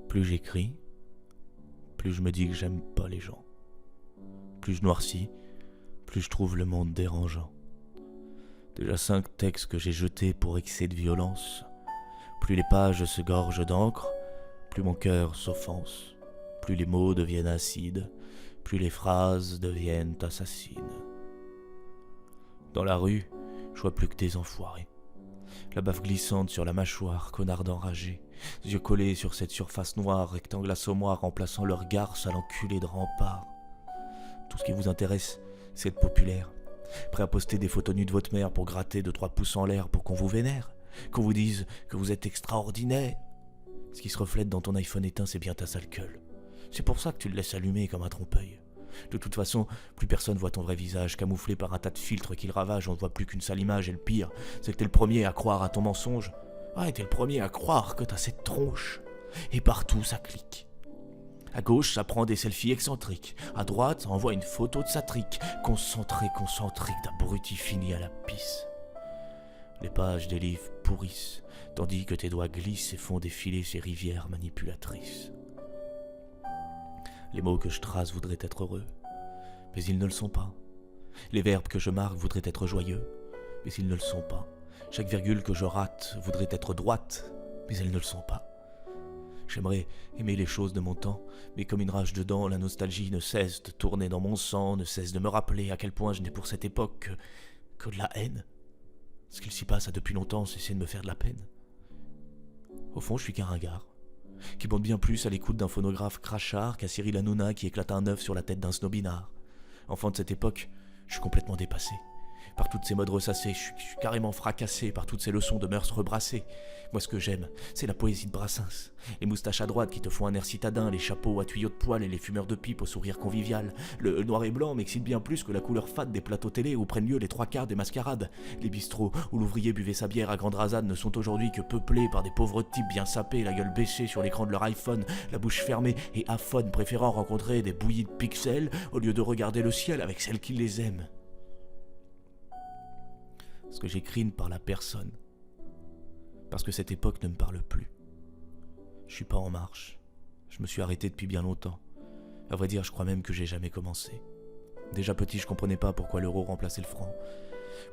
Plus j'écris, plus je me dis que j'aime pas les gens. Plus je noircis, plus je trouve le monde dérangeant. Déjà 5 textes que j'ai jetés pour excès de violence. Plus les pages se gorgent d'encre, plus mon cœur s'offense. Plus les mots deviennent acides, plus les phrases deviennent assassines. Dans la rue, je vois plus que des enfoirés. La baffe glissante sur la mâchoire, connard enragé. Yeux collés sur cette surface noire, rectangle assommoir remplaçant leur garce à l'enculé de rempart. Tout ce qui vous intéresse, c'est le populaire. Prêt à poster des photos nues de votre mère pour gratter 2-3 pouces en l'air pour qu'on vous vénère, qu'on vous dise que vous êtes extraordinaire. Ce qui se reflète dans ton iPhone éteint, c'est bien ta sale gueule. C'est pour ça que tu le laisses allumer comme un trompe-œil. De toute façon, plus personne voit ton vrai visage, camouflé par un tas de filtres qui le ravagent, on ne voit plus qu'une sale image, et le pire, c'est que t'es le premier à croire à ton mensonge. Ouais, t'es le premier à croire que t'as cette tronche. Et partout, ça clique. À gauche, ça prend des selfies excentriques. À droite, ça envoie une photo de sa trique. Concentrique d'abruti fini à la pisse. Les pages des livres pourrissent, tandis que tes doigts glissent et font défiler ces rivières manipulatrices. Les mots que je trace voudraient être heureux, mais ils ne le sont pas. Les verbes que je marque voudraient être joyeux, mais ils ne le sont pas. Chaque virgule que je rate voudrait être droite, mais elles ne le sont pas. J'aimerais aimer les choses de mon temps, mais comme une rage de dents, la nostalgie ne cesse de tourner dans mon sang, ne cesse de me rappeler à quel point je n'ai pour cette époque que de la haine. Ce qu'il s'y passe a depuis longtemps cessé de me faire de la peine. Au fond, je suis qu'un ringard, qui bande bien plus à l'écoute d'un phonographe crachard qu'à Cyril Hanouna qui éclate un œuf sur la tête d'un snobinard. Enfant de cette époque, je suis complètement dépassé. Par toutes ces modes ressassés, je suis carrément fracassé par toutes ces leçons de mœurs rebrassées. Moi, ce que j'aime, c'est la poésie de Brassens. Les moustaches à droite qui te font un air citadin, les chapeaux à tuyaux de poil et les fumeurs de pipe au sourire convivial. Le noir et blanc m'excite bien plus que la couleur fade des plateaux télé où prennent lieu les 3/4 des mascarades. Les bistrots où l'ouvrier buvait sa bière à grande rasade ne sont aujourd'hui que peuplés par des pauvres types bien sapés, la gueule baissée sur l'écran de leur iPhone, la bouche fermée et aphone, préférant rencontrer des bouillies de pixels au lieu de regarder le ciel avec celles qui les aiment. Ce que j'écris ne parle à personne, parce que cette époque ne me parle plus. Je suis pas en marche, je me suis arrêté depuis bien longtemps. À vrai dire, je crois même que j'ai jamais commencé. Déjà petit, je comprenais pas pourquoi l'euro remplaçait le franc,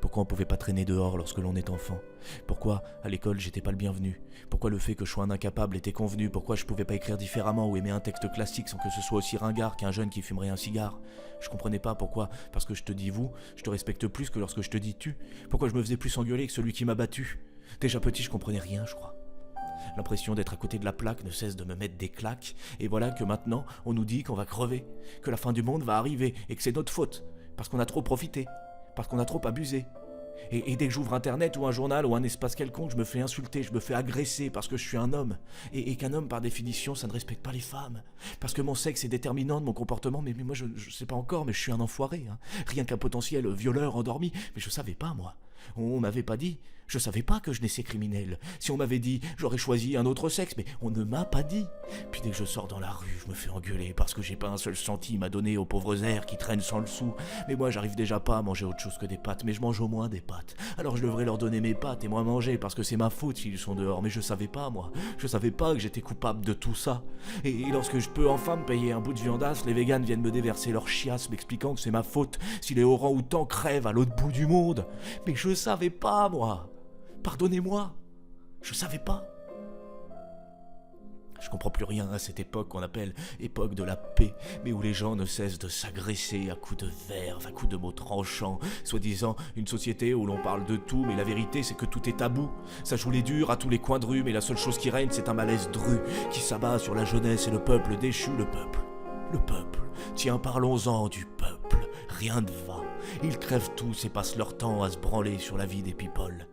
pourquoi on pouvait pas traîner dehors lorsque l'on est enfant, pourquoi à l'école j'étais pas le bienvenu, pourquoi le fait que je sois un incapable était convenu, pourquoi je pouvais pas écrire différemment ou aimer un texte classique sans que ce soit aussi ringard qu'un jeune qui fumerait un cigare. Je comprenais pas pourquoi, parce que je te dis vous, je te respecte plus que lorsque je te dis tu, pourquoi je me faisais plus engueuler que celui qui m'a battu. Déjà petit, je comprenais rien, je crois. L'impression d'être à côté de la plaque ne cesse de me mettre des claques, et voilà que maintenant on nous dit qu'on va crever, que la fin du monde va arriver et que c'est notre faute, parce qu'on a trop profité, parce qu'on a trop abusé. Et dès que j'ouvre internet ou un journal ou un espace quelconque, je me fais insulter, je me fais agresser parce que je suis un homme. Et qu'un homme, par définition, ça ne respecte pas les femmes. Parce que mon sexe est déterminant de mon comportement, mais moi je sais pas encore, mais je suis un enfoiré. Rien qu'un potentiel violeur endormi, mais je savais pas moi. On m'avait pas dit, je savais pas que je naissais criminel. Si on m'avait dit, j'aurais choisi un autre sexe, mais on ne m'a pas dit. Puis dès que je sors dans la rue, je me fais engueuler parce que j'ai pas un seul centime à donner aux pauvres airs qui traînent sans le sou. Mais moi j'arrive déjà pas à manger autre chose que des pâtes, mais je mange au moins des pâtes. Alors je devrais leur donner mes pâtes et moi manger parce que c'est ma faute s'ils sont dehors, mais je savais pas moi. Je savais pas que j'étais coupable de tout ça. Et lorsque je peux enfin me payer un bout de viandasse, les véganes viennent me déverser leur chiasse m'expliquant que c'est ma faute si les orang-outans crèvent à l'autre bout du monde. Mais je savais pas moi. Pardonnez-moi, je savais pas. Je comprends plus rien à cette époque qu'on appelle époque de la paix, mais où les gens ne cessent de s'agresser à coups de verve, à coups de mots tranchants, soi-disant une société où l'on parle de tout, mais la vérité c'est que tout est tabou. Ça joue les durs à tous les coins de rue, mais la seule chose qui règne c'est un malaise dru qui s'abat sur la jeunesse et le peuple déchu, le peuple. Le peuple, tiens parlons-en du peuple, rien ne va. Ils crèvent tous et passent leur temps à se branler sur la vie des people.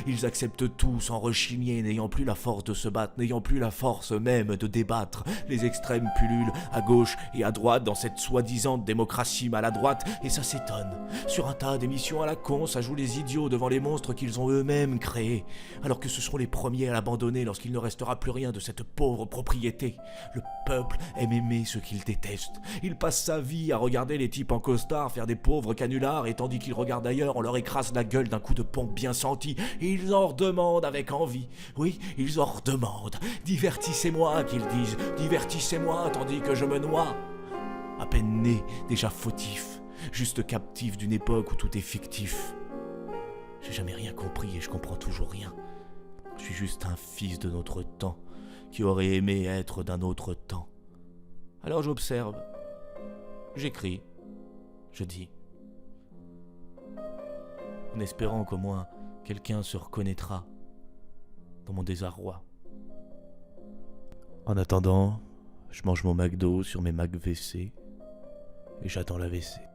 Ils acceptent tout sans rechigner, n'ayant plus la force de se battre, n'ayant plus la force même de débattre. Les extrêmes pullulent à gauche et à droite dans cette soi-disant démocratie maladroite, et ça s'étonne. Sur un tas d'émissions à la con, ça joue les idiots devant les monstres qu'ils ont eux-mêmes créés, alors que ce seront les premiers à l'abandonner lorsqu'il ne restera plus rien de cette pauvre propriété. Le peuple aime aimer ceux qu'il déteste. Il passe sa vie à regarder les types en costard faire des pauvres canulars, et tandis qu'ils regardent ailleurs, on leur écrase la gueule d'un coup de pompe bien senti. ils en redemandent avec envie. Oui, ils en redemandent. Divertissez-moi, qu'ils disent, divertissez-moi tandis que je me noie. À peine né, déjà fautif, juste captif d'une époque où tout est fictif. J'ai jamais rien compris et je comprends toujours rien. Je suis juste un fils de notre temps qui aurait aimé être d'un autre temps. Alors j'observe, j'écris, je dis, en espérant qu'au moins quelqu'un se reconnaîtra dans mon désarroi. En attendant, je mange mon McDo sur mes McVC et j'attends la WC.